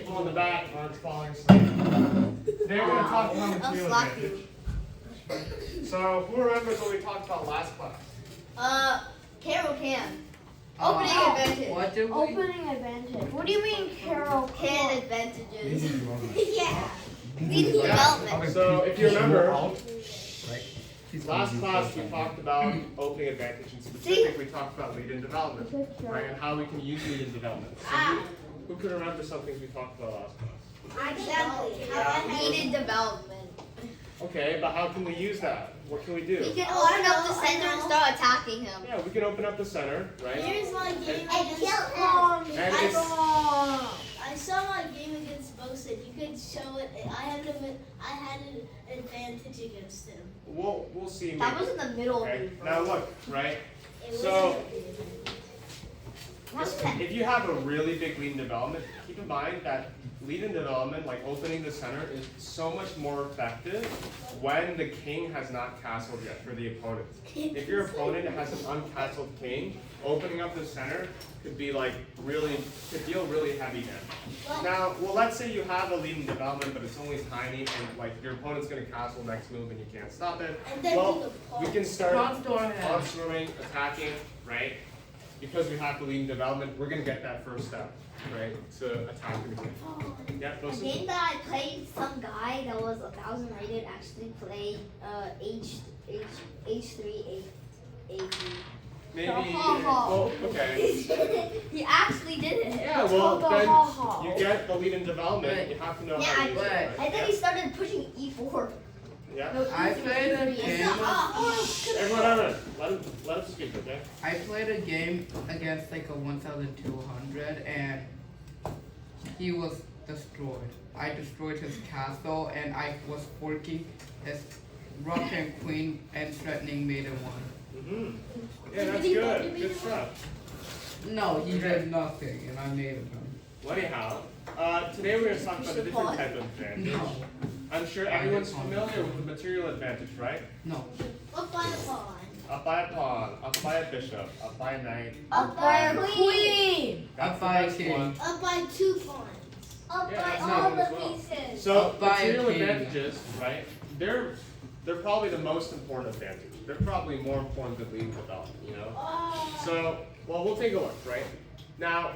people in the back aren't falling asleep. Today we're going to talk about material advantage. So, who remembers what we talked about last class? Carol can. Opening advantage. What do we? Opening advantage. What do you mean, Carol? Can advantages. Yeah. Leading development. So, if you remember, last class we talked about opening advantage. In specific, we talked about lead in development, right? And how we can use lead in development. So who can remember some things we talked about last class? Exactly. Lead in development. Okay, but how can we use that? What can we do? We can open up the center and start attacking him. Yeah, we can open up the center, right? Here's my game And against kill him. And it's, I saw my game against Bosa. You could show it. I had an advantage against him. we'll see. That maybe. was in the middle of Okay. the Now look, right? It was So- What's that? If you have a really big lead in development, keep in mind that lead in development, like opening the center, is so much more effective when the king has not castled yet for the opponent. If your opponent has an uncastled king, opening up the center could be like could deal really heavy damage. Now, well, let's say you have a lead in development, but it's only tiny, and like your opponent's gonna castle next move, and you can't stop it. And then Well, we can start Constorm him. on-swimming, attacking, right? Because we have the lead in development, we're gonna get that first step, right? To attack the game. Yeah, A those game that I played, some guy that was 1,000 rated actually played H3, A3. maybe. Ha-ha. Well, okay. He actually did it. Yeah, It's well, called the then ha-ha. you get the lead in development. You have to know Yeah, how to use it. I- Right? And then he started pushing E4. Yeah. No, I E3, played a E3. It's game. not- oh, Everyone, let him speak, okay? I played a game against like a 1,200 and he was destroyed. I destroyed his castle and I was forking his rook and queen and threatening mate in one. Yeah, that's good. Good stuff. No, he did nothing and I made him. Well, anyhow, today we're going to talk about a different type of advantage. No, I'm sure everyone's familiar with the material advantage, right? no. Up by the pawn. Up by a pawn, up by a bishop, up by a knight. Up by a queen. That's Up the by a best king. one. Up by 2 pawns. Up Yeah, by that's all not as the well. pieces. So Up by a material king. advantages, right? They're probably the most important advantage. They're probably more important than lead development, you know? Oh. So, well, we'll take a look, right? Now,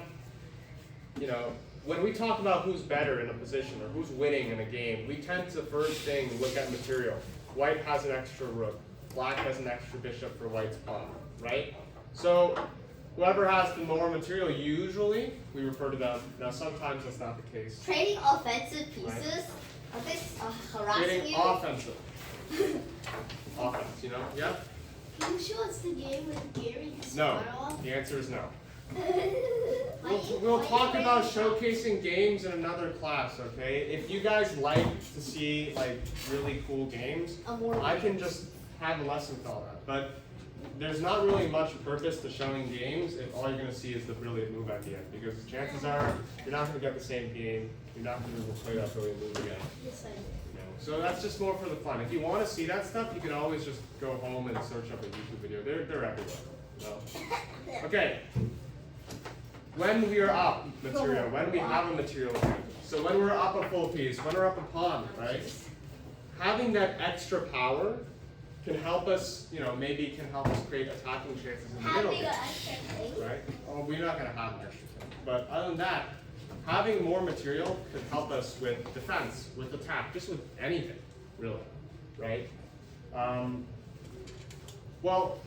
when we talk about who's better in a position or who's winning in a game, we tend to first thing look at material. White has an extra rook. Black has an extra bishop for white's pawn, right? So, whoever has the more material, usually we refer to them. Now, sometimes that's not the case. Trading offensive pieces. Are they harassing Getting you? offensive. Offense, yeah? Can you show us the game with Gary No. Kasparov? The answer is no. We'll talk about showcasing games in another class, okay? If you guys like to see like really cool games, I can just have a lesson with all that. But there's not really much purpose to showing games if all you're going to see is the brilliant move at the end. Because chances are you're not going to get the same game. You're not going to be able to play that brilliant move again. Yes, I do. So that's just more for the fun. If you want to see that stuff, you can always just go home and search up a YouTube video. They're everywhere. So. Okay. When we are up material, when we have a material advantage. So when we're up a full piece, when we're up a pawn, right? Having that extra power can help us, maybe can help us create attacking chances in the middle. Having an extra thing. Right? Oh, we're not going to have an extra thing. But other than that, having more material could help us with defense, with attack, just with anything, really, right? Well,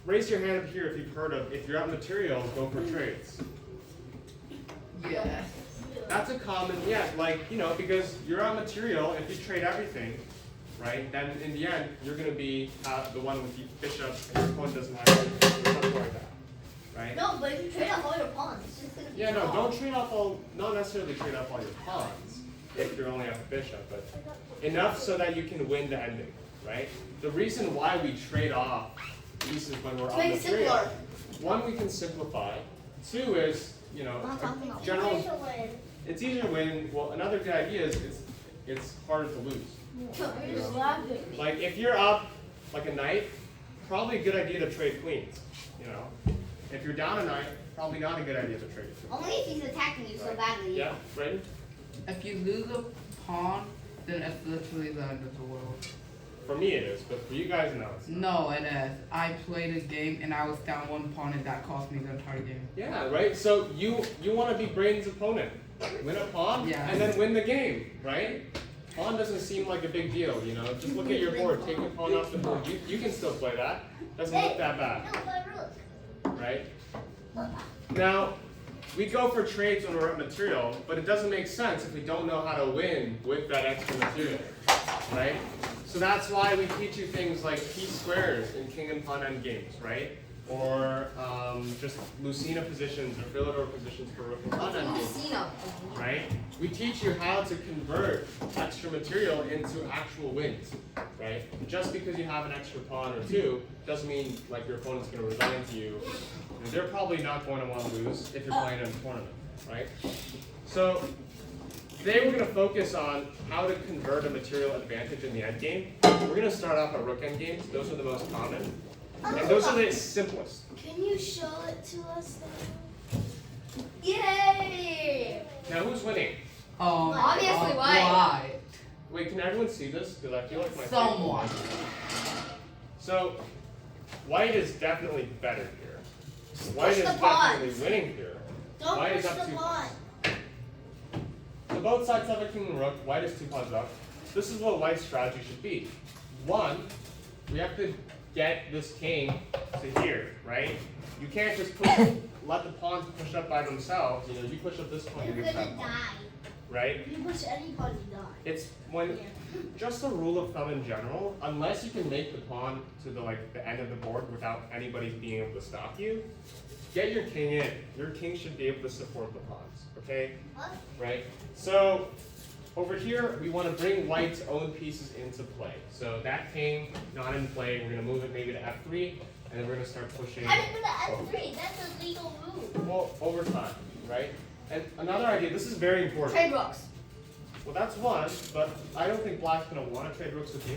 raise your hand up here if you've heard of, if you're out material, go for trades. Yeah. That's a common, because you're out material, if you trade everything, right, then in the end, you're going to be the one with the bishops, and your opponent doesn't have anything, or something like that. Right? No, but if you trade off all your pawns, it's just gonna be Yeah, no, not necessarily trade off all your pawns if you're only at the bishop, but enough so that you can win the ending, right? The reason why we trade off pieces when we're on Make it material, simpler. one, we can simplify. Two is, Not talking about general, Easier to win. it's easier to win. Well, another good idea is it's harder to lose. You're just laughing. Like if you're up like a knight, probably a good idea to trade queens, If you're down a knight, probably not a good idea to trade. Only if he's attacking you so Right. badly. Yeah, right? If you lose a pawn, then it's literally the end of the world. For me it is, but for you guys, no. It's not. No, it is. I played a game and I was down one pawn and that cost me the entire game. Yeah, right? So you want to be Braden's opponent. Win a pawn, Yeah. and then win the game, right? Pawn doesn't seem like a big deal, you know? Just look at your board, take your pawn off the board. You can still play that. Doesn't look that bad, No, my rook. right? Now, we go for trades when we're at material, but it doesn't make sense if we don't know how to win with that extra material, right? So that's why we teach you things like piece squares in king and pawn end games, right? Or just Lucina positions or Philidor positions for rook and pawn end games, Lucina. right? We teach you how to convert extra material into actual wins, right? Just because you have an extra pawn or two doesn't mean like your opponent's going to resign to you. And they're probably not going to want to lose if you're playing in a tournament, right? So today we're going to focus on how to convert a material advantage in the endgame. We're going to start off at rook endgames. Those are the most common. And those are the simplest. Can you show it to us now? Yay! Now who's winning? Obviously white. Why? Wait, can everyone see this? Because I feel like my Someone. So, white is definitely better here. White Push is the definitely pawns. winning here. Don't White push is up the two. pawn. So both sides have a king and rook. White is 2 pawns up. This is what white's strategy should be. One, we have to get this king to here, right? You can't just let the pawns push up by themselves. You know, you push up this pawn, you You're lose gonna that pawn, die. right? If you push any pawn, you die. It's when just a rule of thumb in general. Unless you can make the pawn to the end of the board without anybody being able to stop you, get your king in. Your king should be able to support the pawns. Okay, What? right? So over here, we want to bring white's own pieces into play. So that king not in play. We're gonna move it maybe to f3, and then we're gonna start pushing. I didn't do the F3. That's a legal move. Well, over time, right? And another idea. This is very important. Trade rooks. Well, that's one, but I don't think black's gonna want to trade rooks with you.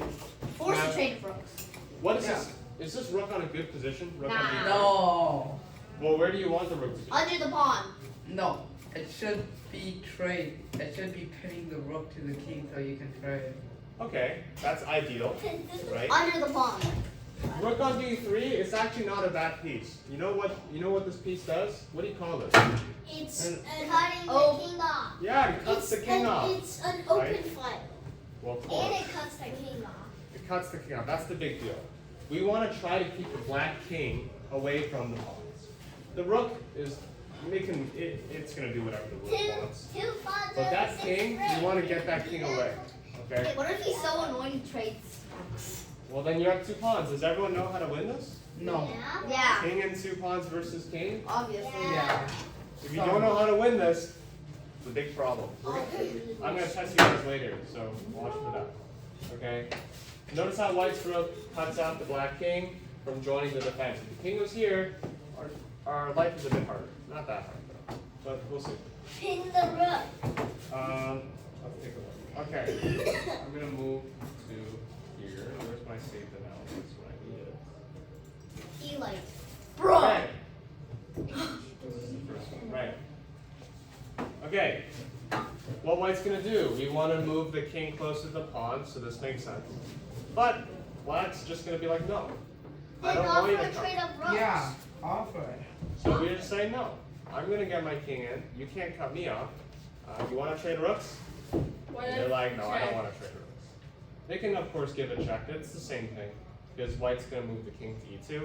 Force Now- to trade rooks. What is this? Is this rook on a good position? Rook on Nah. D5? No. Well, where do you want the rook to be? Under the pawn. No. It should be trade. It should be pinning the rook to the king so you can trade. Okay, that's ideal, right? Under the pawn. Rook on D3 is actually not a bad piece. You know what? You know what this piece does? What do you call this? It's And- an, Cutting the king off. Yeah, it cuts the king off. It's an open Right. file. Well, of And course, it cuts the king off. it cuts the king off. That's the big deal. We want to try to keep the black king away from the pawns. The rook is making it. It's gonna do whatever the rook wants. Two pawns. But that king, you want to get that king away. Okay. Wait, what if he's so annoying he trades rooks? Well, then you have 2 pawns. Does everyone know how to win this? No. Yeah. King and 2 pawns versus king? Obviously. Yeah. If you don't know how to win this, it's a big problem. I'm going to test you guys later, so watch for that. Okay? Notice how white's rook cuts out the black king from joining the defense. If the king was here, our life is a bit harder. Not that hard, though. But we'll see. Pin the rook. Let's take a look. Okay. I'm going to move to here. Where's my saved analysis when I need it? He like, bro. Okay. This is the first one, right. Okay. What white's gonna do? We want to move the king close to the pawn, so this makes sense. But black's just gonna be like, no. I Then don't want offer you to a come. trade of rooks. Yeah. Offer it. So we're just saying no. I'm gonna get my king in. You can't cut me off. You want to trade rooks? And they're like, no, I don't want to trade rooks. They can of course give a check. It's the same thing because white's gonna move the king to e2.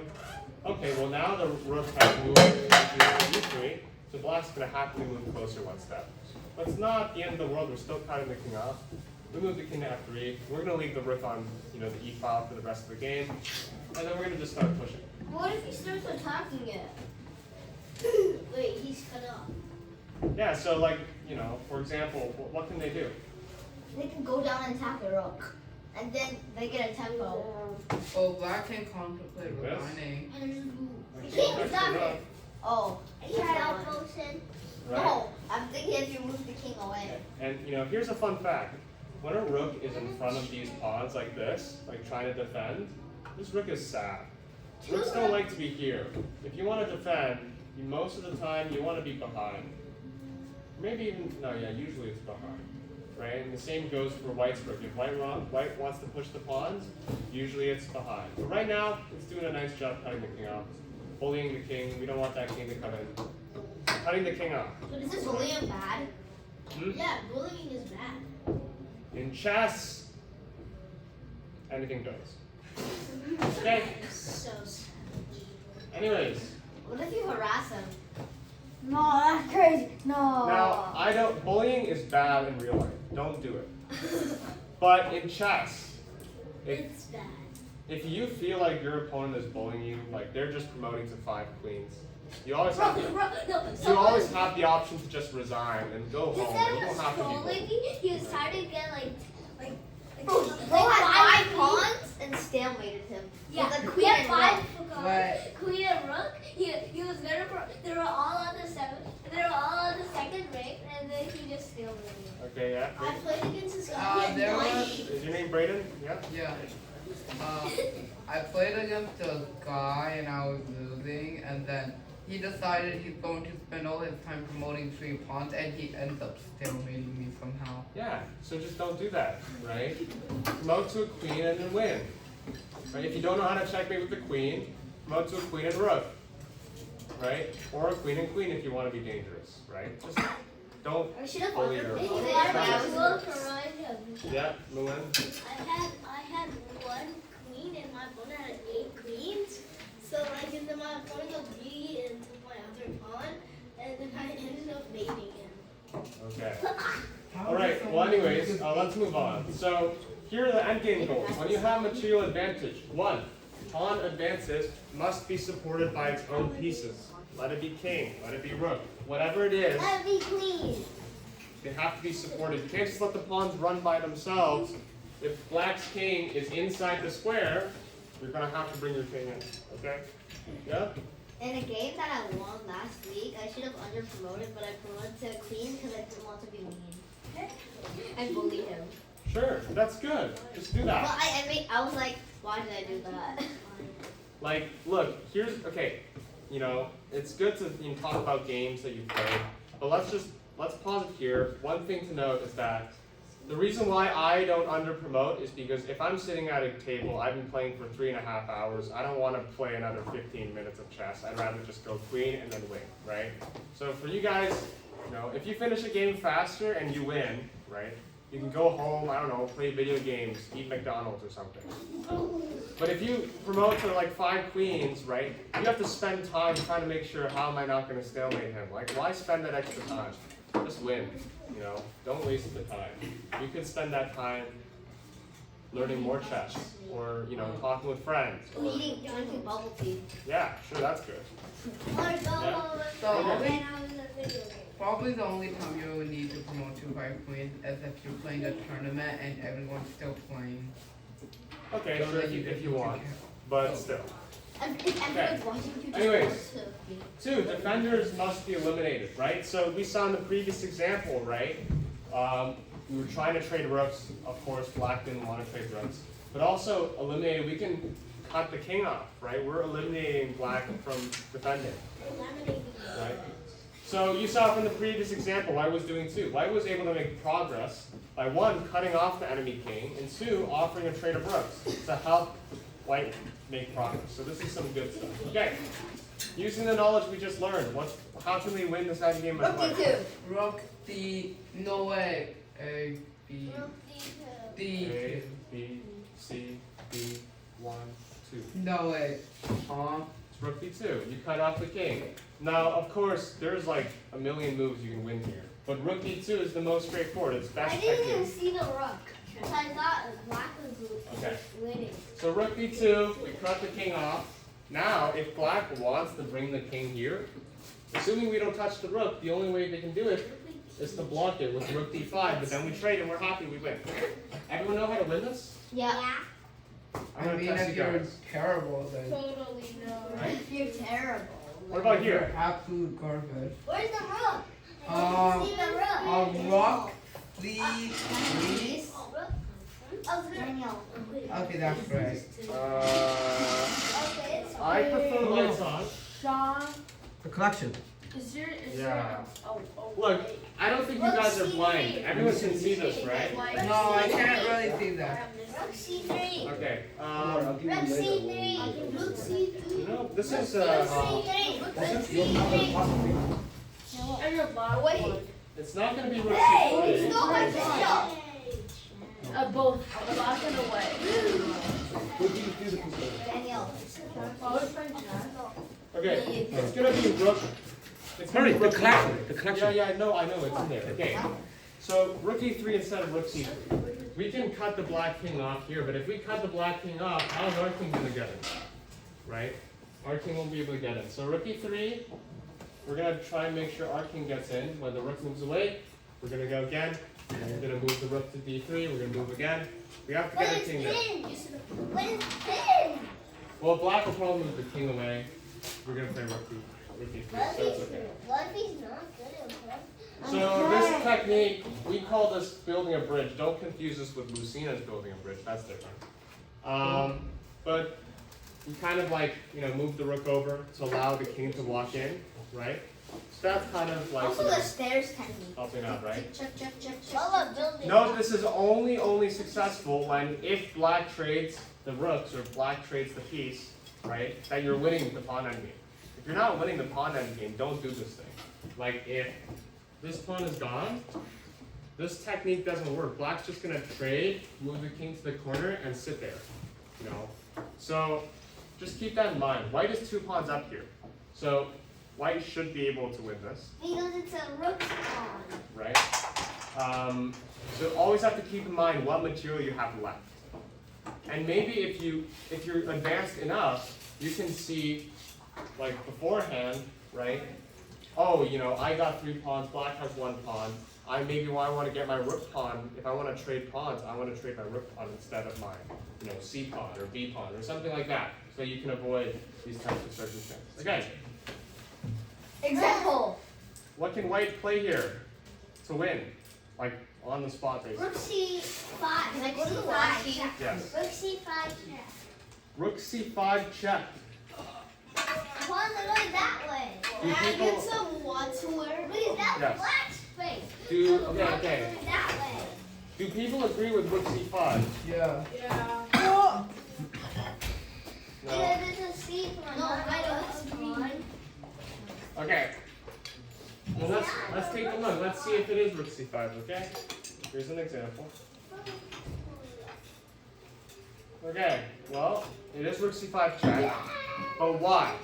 Okay, well now the rook has moved to e3, so black's gonna have to move closer one step. But it's not the end of the world. We're still cutting the king off. We move the king to f3. We're gonna leave the rook on, the e file for the rest of the game, and then we're gonna just start pushing. What if he starts attacking it? Wait, he's cut off. Yeah. So like, for example, what can they do? They can go down and attack the rook. And then they get a tempo. Oh, black can contemplate Yes. resigning. The king is not Rook, it. Oh. He had out motion. right? No, I'm thinking if you move the king away. And here's a fun fact. When a rook is in front of these pawns like this, like trying to defend, this rook is sad. Rooks don't like to be here. If you want to defend, most of the time you want to be behind. Maybe even, no, yeah, usually it's behind. Right? And the same goes for white's rook. If white wants to push the pawns, usually it's behind. But right now, it's doing a nice job cutting the king off. Bullying the king. We don't want that king to come in. Cutting the king off. But is this bullying bad? Yeah, bullying is bad. In chess, anything goes. Okay. So savage. Anyways, What if you harass him? No, that's crazy. No. now bullying is bad in real life. Don't do it. But in chess, It's bad. if you feel like your opponent is bullying you, like they're just promoting to 5 queens, you always have the option to just resign and go home. Instead You don't of have to be trolling bullied. me, he was trying to get like They had 5 pawns and stalemated him. Yeah, With a he queen had and 5 rook. What? queen and rook. He was gonna. They were all on the 7th. They were all on the 2nd rank, and then he just stalemated me. Okay, yeah. I played against this guy. He there had was- 90. Is your name Brayden? Yeah. Yeah. I played against a guy and I was losing, and then he decided he's going to spend all his time promoting 3 pawns, and he ends up stalemating me somehow. Yeah. So just don't do that, right? Promote to a queen and then win. Right? If you don't know how to checkmate with the queen, promote to a queen and rook. Right? Or a queen and queen if you want to be dangerous, right? Just don't I should have bully your underplayed opponent. it. Why That would you was- look around him? Yeah, Mulan. I had 1 queen and my opponent had 8 queens. So like and then my opponent got greedy and took my other pawn, and then I ended up mating him. Okay. Alright, well anyways, let's move on. So, here are the endgame goals. When you have material advantage, 1, pawn advances must be supported by its own pieces. Let it be king, let it be rook, whatever it is, Let me clean. they have to be supported. You can't just let the pawns run by themselves. If black's king is inside the square, you're gonna have to bring your king in, okay? Yeah? In a game that I won last week, I should have under-promoted, but I promoted to a queen because I didn't want to be mean. And bully him. Sure, that's good. Just do But that. I was like, why did I do that? Like, look, okay, you know, it's good to talk about games that you've played, but let's pause it here. One thing to note is that the reason why I don't under-promote is because if I'm sitting at a table, I've been playing for 3.5 hours, I don't want to play another 15 minutes of chess. I'd rather just go queen and then win, right? So for you guys, if you finish a game faster and you win, right, you can go home, I don't know, play video games, eat McDonald's or something. But if you promote to like 5 queens, right, you have to spend time trying to make sure, how am I not going to stalemate him? Like, why spend that extra time? Just win, don't waste the time. You could spend that time learning more chess, or, talking with friends. Or, Drinking bubble tea. yeah, sure, that's good. Or go Yeah. So when only, I was in a video game. probably the only time you would need to promote 2 by queens is if you're playing a tournament and everyone's still playing. Okay, So sure, that if you can- want, but still. If everyone's watching you, just Anyways. promote to- 2, defenders must be eliminated, right? So we saw in the previous example, right? We were trying to trade rooks. Of course, black didn't want to trade rooks. But also eliminated, we can cut the king off, right? We're eliminating black from defending, right? So you saw from the previous example, white was doing 2. White was able to make progress by 1, cutting off the enemy king, and 2, offering a trade of rooks to help white make progress. So this is some good stuff. Okay, using the knowledge we just learned, how can we win this game as Rookie white? 2. Rook D, no way. A, B, D. A, B, C, D, 1, 2. No way. It's rook b2. You cut off the king. Now, of course, there's like a million moves you can win here. But rook b2 is the most straightforward. It's best I didn't even technique. see the rook. So I thought black was Okay. winning. So rook b2, we cut the king off. Now, if black wants to bring the king here, assuming we don't touch the rook, the only way they can do it is to block it with rook d5. But then we trade and we're happy we win. Everyone know how to win this? Yeah. I'm I gonna mean, test if you you're guys. terrible, then Totally no. Right? You're terrible. What about you're here? absolute garbage. Where's the rook? Um, See the rook. A rock, please. Please. Oh, rook. Daniel. Okay, that's right. Okay, it's I prefer lights on. Sean. The collection. Is Yeah. Oh, Look, I don't think you guys are blind. Everyone can see this, right? No, I can't really see that. Rook C3. Okay. I'll give you Rook later. C3. Rook C3. You know, this is Rook C3. Rook C3. Wait. it's not gonna be Rook Hey, C3. stop my shot. Both. Black and white. What do you do the control? Daniel. Okay, it's gonna be Rook. It's gonna Hurry, be the Rook collection. E3. The collection. Yeah, I know, it's in there. Okay. So Rook E3 instead of Rook C3. We can cut the black king off here, but if we cut the black king off, how's our king gonna get in? Right? Our king won't be able to get in. So Rook E3, we're gonna try and make sure our king gets in. When the rook moves away, we're gonna go again. And we're gonna move the rook to D3, we're gonna move again. We have to get our king there. What is pin? Well, black will probably move the king away. We're gonna play rook E3, so it's okay. What if he's not good at it? So this technique, we call this building a bridge. Don't confuse this with Lucina's building a bridge. That's different. But you kind of like, move the rook over to allow the king to walk in, right? So that's kind of like Also the stairs technique. helping out, right? Check, check, check, check. What about building? Note this is only successful when if black trades the rooks or black trades the piece, right? That you're winning the pawn endgame. If you're not winning the pawn endgame, don't do this thing. Like if this pawn is gone, this technique doesn't work. Black's just gonna trade, move the king to the corner, and sit there. So just keep that in mind. White is 2 pawns up here. So white should be able to win this, Because it's a rook's pawn. right? So always have to keep in mind what material you have left. And maybe if you're advanced enough, you can see like beforehand, right? Oh, I got 3 pawns, black has 1 pawn. I want to get my rook pawn. If I want to trade pawns, I want to trade my rook pawn instead of my, C pawn or B pawn or something like that, so you can avoid these types of circumstances. Okay, Example. what can white play here to win? Like on the spot, basically. Rook C5. Can I go to the C5 last sheet? check. Yes. Rook C5 check. Rook C5 check. Pawn literally that way. Do people- some water. Please, that's Yes. black's face. Okay. That way. Do people agree with Rook C5? Yeah. No. Because it's a C pawn. No, not I a don't pawn. Okay. Well, let's take a look. Let's see if it is Rook C5. Okay. Here's an example. Okay. Well, it is Rook C5 check. But why?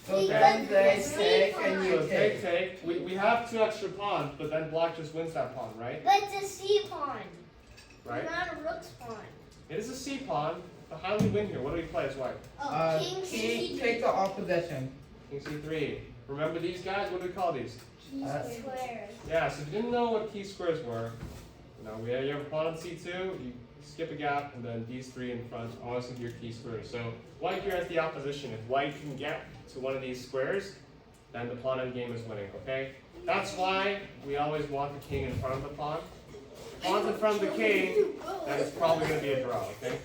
So then they take and So you take. take. We have 2 extra pawns, but then black just wins that pawn, right? But it's a C pawn. Right. Not a rook's pawn. It is a C pawn. But how do we win here? What do we play as white? Oh, king King C3. take the opposition. King C3. Remember these guys? What do we call these? Key squares. Yeah, so if you didn't know what key squares were, you have a pawn on C2, you skip a gap, and then these 3 in front always can be your key squares. So white here has the opposition. If white can get to one of these squares, then the pawn endgame is winning, okay? That's why we always want the king in front of the pawn. Pawn's in front of the king, then it's probably going to be a draw, okay?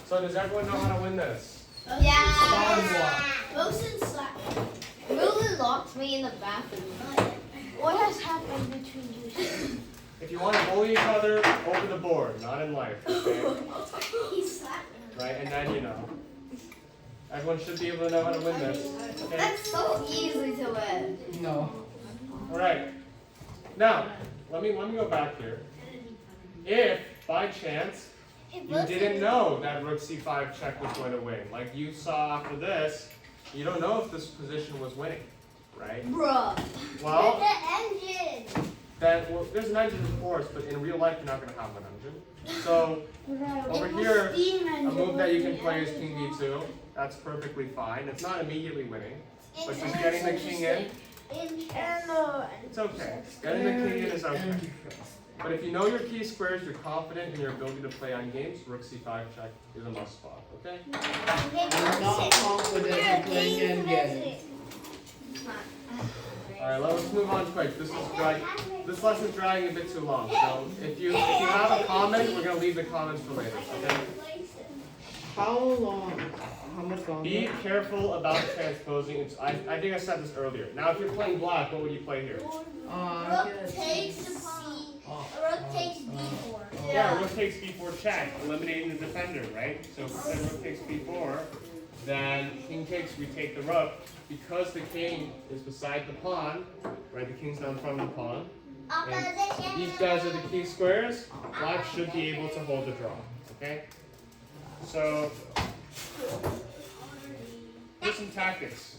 So does everyone know how to win this? Yeah. Wilson slap. Ruben locked me in the bathroom. What has happened between you two? If you want to bully each other, over the board, not in life, okay? He slapped me. Right, and then everyone should be able to know how to win this. Okay? That's so easy to win. No. Alright. Now, let me go back here. If by chance you didn't know that Rook C5 check was going to win, like you saw after this, you don't know if this position was winning, right? Bruh. Well, the engine. there's an engine of course, but in real life you're not going to have an engine. So over here, a move that you can play is King D2. That's perfectly fine. It's not immediately winning, but just getting the king in, it's okay. Getting the king in is okay. But if you know your key squares, you're confident in your ability to play on games, Rook C5 check is a must spot, okay? I'm not confident in playing endgame. Alright, let's move on quick. This lesson's dragging a bit too long. So if you have a comment, we're gonna leave the comments for later. Okay? How long? How much longer? Be careful about transposing. I think I said this earlier. Now if you're playing black, what would you play here? Rook takes the pawn. Rook takes d4. Yeah, rook takes b4 check, eliminating the defender, right? So if we rook takes b4, then king takes, we take the rook. Because the king is beside the pawn, right? The king's not in front of the pawn. And these guys are the key squares. Black should be able to hold the draw. Okay? So, here's some tactics.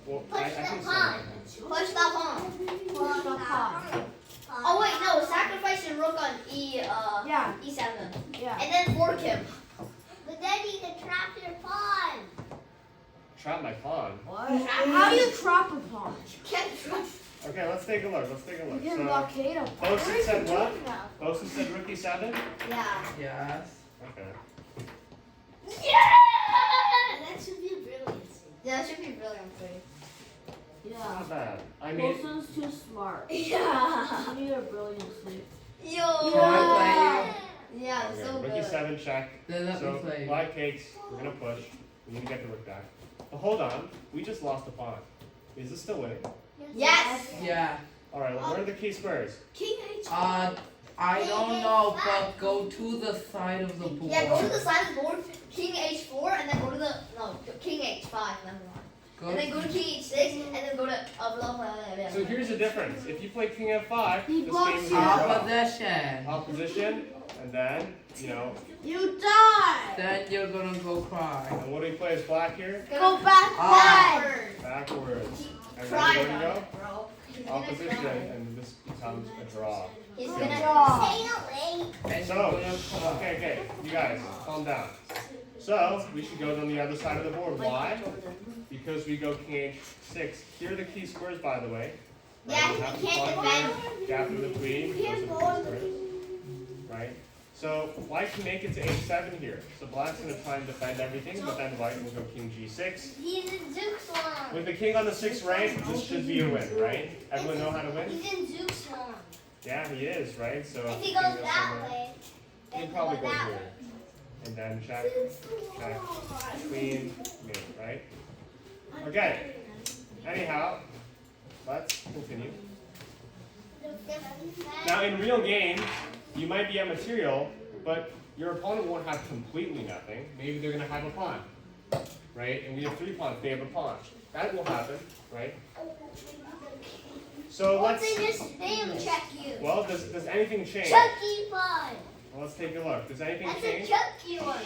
Well, I think so. Push the pawn. Push the pawn. Oh wait, no. Sacrifice your rook on Yeah. e7, Yeah. and then fork him. But then you can trap your pawn. Trap my pawn. What? How do you trap a pawn? Can't trust. Okay, let's take a look. Let's take a look. You can So, blockade a pawn. Bosun said what? Bosun said rook e7? Yeah. Yes. Okay. That should be brilliant. Yeah, that should be brilliant for you. Yeah. Not bad. I mean, Wilson's too smart. Yeah. You need a brilliancy. Yo. Can I Yeah, okay, so rook good. e7 check. Then let So me play. black takes. We're gonna push. We need to get the rook back. But hold on. We just lost the pawn. Is this still winning? Yes. Yeah. All right. Well, where are the key squares? King h. I don't know, but go to the side of the board. Yeah, go to the side of the board. King h4, and then go to the king h5. Never mind. Go And then go to king h6, and then go to blah blah. So here's the difference. If you play king f5, He this blocks game is you. gonna draw. opposition. Opposition, and then You die. Then you're gonna go cry. and what do we play as black here? Go back. Ah. Backwards. And then Try where do you go? bro. He's gonna Opposition, cry. and this becomes a draw. He's Yeah. gonna Draw. Stay away. And So, you're gonna cry. okay, you guys, calm down. So, we should go on the other side of the board. Why? Because we go king h6. Here are the key squares, by the way. Yeah, We have he the can't pawn defend. here, gap in between, those are the key squares. Right? So, white can make it to h7 here. So, black's going to try and defend everything, but then white will go king g6. He's in Zook's one. With the king on the 6th rank, this should be a win, right? Everyone know how to win? He's in Zook's one. Yeah, he is, right? So, If he king goes goes that somewhere. way, He then probably go goes that here. way. And then check, check, Zook's queen, mate, right? Okay. Anyhow, let's continue. Now, in real games, you might be at material, but your opponent won't have completely nothing. Maybe they're going to have a pawn, right? And we have 3 pawns, they have a pawn. That will happen, right? So What's let's, in this name? Check you. well, does anything change? Chucky pawn. Well, let's take a look. Does anything That's a change? Chucky one.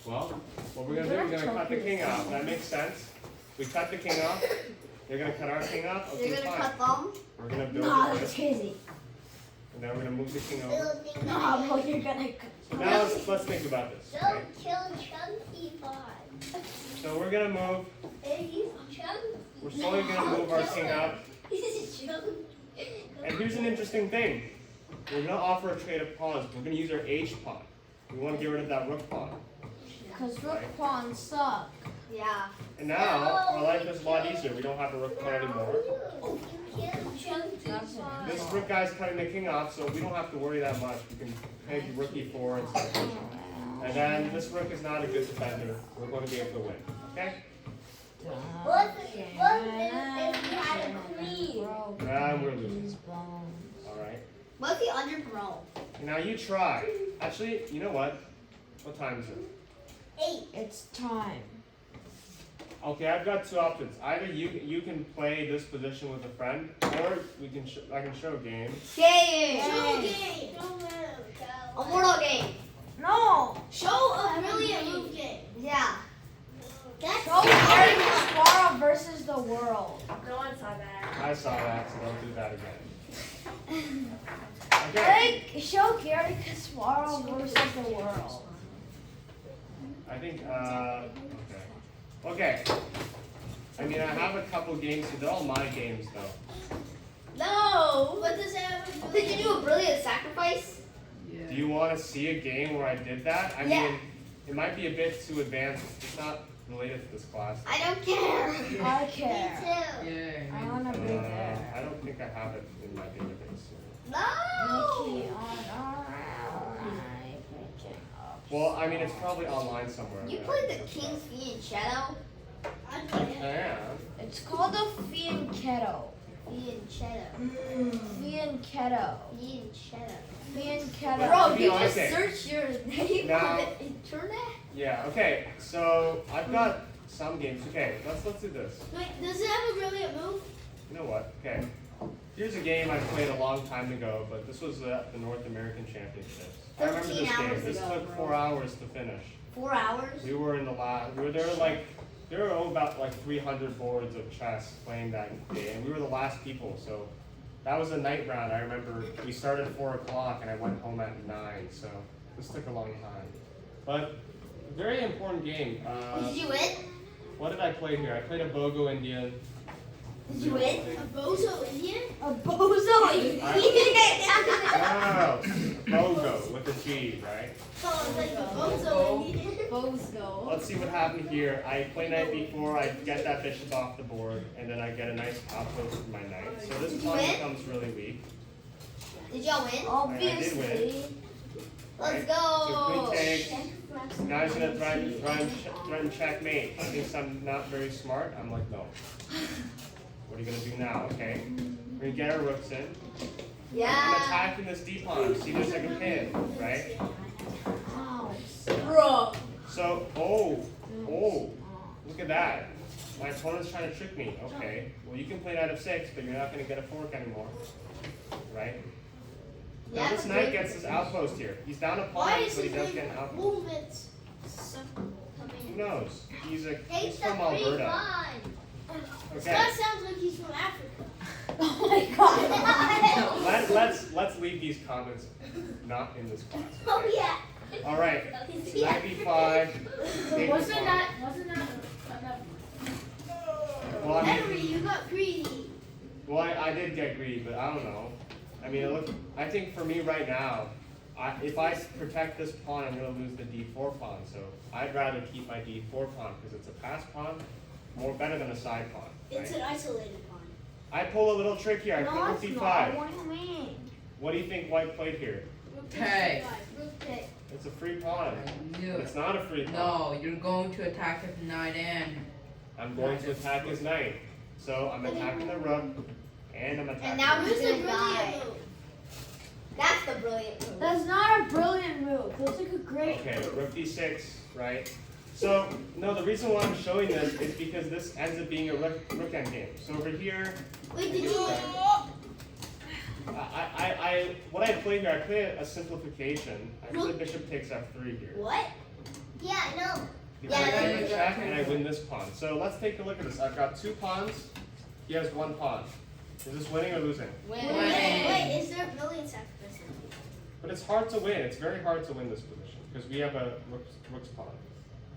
Well, what we're going to do, we're going to cut the king off. That makes sense. We cut the king off. They're going to cut our king off. Okay, You're gonna fine. cut them. We're going to build Nah, the that's twist, crazy. and then we're going to move the king over. Building Nah, the bro, you're gonna. So now let's think about this. Right? Don't kill Chunky pawn. So we're going to move, Hey, he's chunky. we're slowly going to move our king up. He's chunky. And here's an interesting thing. We're going to offer a trade of pawns. We're going to use our h pawn. We want to get rid of that rook pawn. Because rook pawns suck. Yeah. And now, our life is a lot easier. We don't have a rook pawn anymore. You killed Chunky pawn. This rook guy's cutting the king off, so we don't have to worry that much. We can peg rook e4 and start pushing. And then this rook is not a good defender. We're going to be able to win. Okay? What if he had a queen? And we're losing. Alright. What if he under bro? Now you try. Actually, you know what? What time is it? 8. It's time. Okay, I've got 2 options. Either you can play this position with a friend, or we can I can show a game. Game. Show game. A mortal game. No. Show a brilliant move game. Yeah. That's Go Gary Kasparov versus the world. No one saw that. I saw that, so don't do that again. Okay. Like, show Gary Kasparov versus the world. I think, okay. Okay. I mean, I have a couple games, so they're all my games, though. No. What does that have to do? Did you do a brilliant sacrifice? Do Yeah. you want to see a game where I did that? I Yeah. mean, it might be a bit too advanced. It's not related to this class. I don't care. I Me care. too. Yay. I wanna be there. I don't think I have it in my database. No. Mickey on alright. Picking up. Well, I mean, it's probably online somewhere. You right? played the King's Fianchetto? I play it. Yeah. It's called a fianchetto. Fianchetto. Fianchetto. Fianchetto. Fianchetto. Bro, to be you honest, just okay. search your name Now- on the internet? Yeah. Okay. So I've got some games. Okay. Let's do this. Wait, does it have a brilliant move? You know what? Okay. Here's a game I played a long time ago, but this was the North American Championships. I remember 13 this game. hours This ago, took bro. 4 hours to finish. 4 hours? We were in the last. We were there there were about like 300 boards of chess playing that day, and we were the last people. So that was a night round. I remember we started at 4 o'clock, and I went home at 9. So this took a long time, but very important game. Did you win? What did I play here? I played a Bogo Indian. Did you win? A bozo Indian? A bozo idiot. Wow, Bogo with a G, right? So it's like a bozo Indian. Bozo. Let's see what happened here. I play knight b4, I get that bishop off the board, and then I get a nice outpost for my knight. So this Did you pawn win? becomes really weak. Did y'all win? Obviously. Let's So go. queen takes. Now he's gonna threaten checkmate. He thinks I'm not very smart. I'm like, no. What are you gonna do now? Okay. We're gonna get our rooks in. I'm Yeah. attacking this d pawn. See, there's like a pin, right? Ow. Bro. So, look at that. My opponent's trying to trick me. Okay. Well, you can play knight f6, but you're not gonna get a fork anymore, right? Now Yeah, this but knight wait. gets his outpost here. He's down a pawn, Why but is he his does get an outpost. movements so coming Who in? knows? He's Take from the free Alberta. fun. This Okay. guy sounds like he's from Africa. Oh my god. Let's leave these comments not in this class. Oh okay? yeah. All right. Yeah. Knight b5. take this pawn. Wasn't that Well, I mean, Henry, you got greedy. well, I did get greedy, but I don't know. I mean, look. I think for me right now, if I protect this pawn, I'm going to lose the d4 pawn. So I'd rather keep my d4 pawn because it's a pass pawn, better than a side pawn. It's Right? an isolated pawn. I pull a little trick here. I No, put rook it's not. d5. What do you mean? What do you think White played here? Rook Hey. d5, rook take. It's a free pawn. I knew But it. it's not a free pawn. No, you're going to attack his knight in. I'm going to attack his knight. So I'm attacking the rook, and I'm attacking. And now the he's Where's the gonna die. brilliant move? That's the brilliant move. That's not a brilliant move. That's like a great. Okay, rook d6, right? So, no, the reason why I'm showing this is because this ends up being a rook endgame. So over here, Wait, did you? what I play here, I play a simplification. I play bishop takes f3 here. What? Yeah, I know. Because Yeah, I that's win the what check that and I win this pawn. So let's take a look at this. I've got 2 pawns. He has 1 pawn. Is this winning or losing? Wait, Win. wait, is there a brilliant sacrifice? But it's hard to win. It's very hard to win this position because we have a rook's pawn.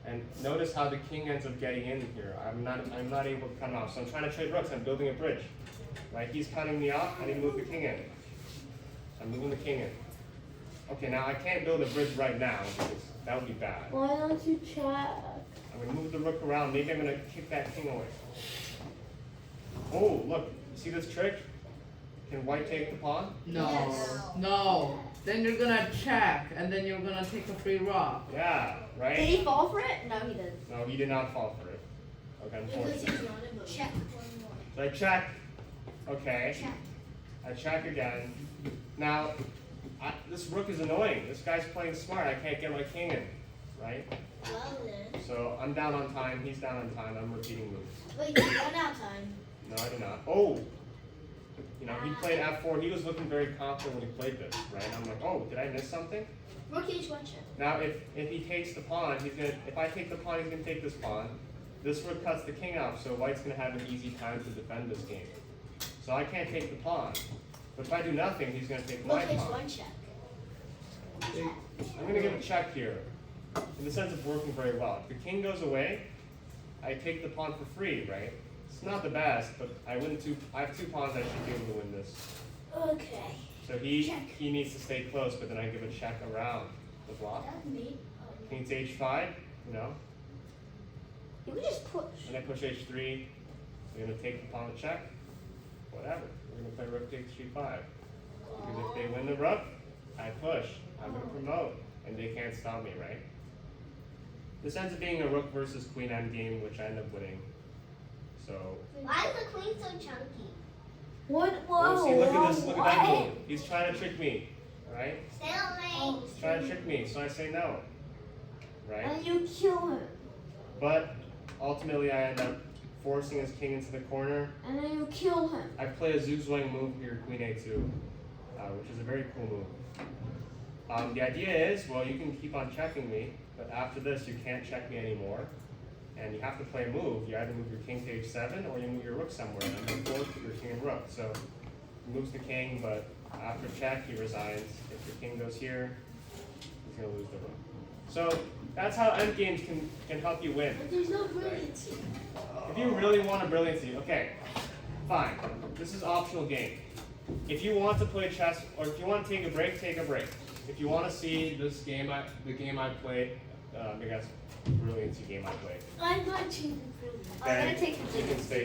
And notice how the king ends up getting in here. I'm not able to cut him off. So I'm trying to trade rooks. I'm building a bridge. Right? He's cutting me off. I need to move the king in. I'm moving the king in. Okay, now I can't build a bridge right now because that would be bad. Why don't you check? I'm gonna move the rook around. Maybe I'm gonna kick that king away. Oh, look. You see this trick? Can white take the pawn? No. Yes. No. Then you're gonna check, and then you're gonna take a free rock. Yeah, Did right? he fall for it? No, he didn't. No, he did not fall for it. Okay, Because unfortunately. he's not a check one more. So I check. Okay. Check. I check again. Now, this rook is annoying. This guy's playing smart. I can't get my king in, right? Well then. So I'm down on time. He's down on time. I'm repeating moves. Wait, you run out time. No, I did not. Oh! You know, he played f4. He was looking very confident when he played this, right? I'm like, oh, did I miss something? Rook h1 check. Now, if he takes the pawn, if I take the pawn, he's gonna take this pawn. This rook cuts the king off, so white's gonna have an easy time to defend this game. So I can't take the pawn. But if I do nothing, he's gonna take my Rook pawn. h1 check. I'm gonna give a check here, in the sense of working very well. If the king goes away, I take the pawn for free, right? It's not the best, but I have 2 pawns, I should be able to win this. Okay. So he needs to stay close, but then I give a check around the block. That's me. King to h5, you know. You can just push. And I push h3. They're gonna take the pawn to check. Whatever. We're gonna play rook takes g5. Because if they win the rook, I push. I'm gonna promote, and they can't stop me, right? This ends up being a rook versus queen end game, which I end up winning. So, Why is the queen so chunky? What? oh, Whoa. see, look at this, look at that why? move. He's trying to trick me, right? Stalemate. He's trying to trick me, so I say no, right? And you kill him. But ultimately, I end up forcing his king into the corner. And then you kill him. I play a zugzwang move here, queen a2, which is a very cool move. The idea is, well, you can keep on checking me, but after this, you can't check me anymore. And you have to play a move. You either move your king to h7 or you move your rook somewhere. And I'm going to force your king and rook. So he moves the king, but after check, he resigns. If your king goes here, he's going to lose the rook. So that's how endgames can help you win. But there's no brilliancy. If you really want a brilliancy, okay, fine. This is optional game. If you want to play chess, or if you want to take a break, take a break. If you want to see this game, the game I played, I guess brilliancy game I played, I'm not choosing brilliant. I'm gonna then take the you can stay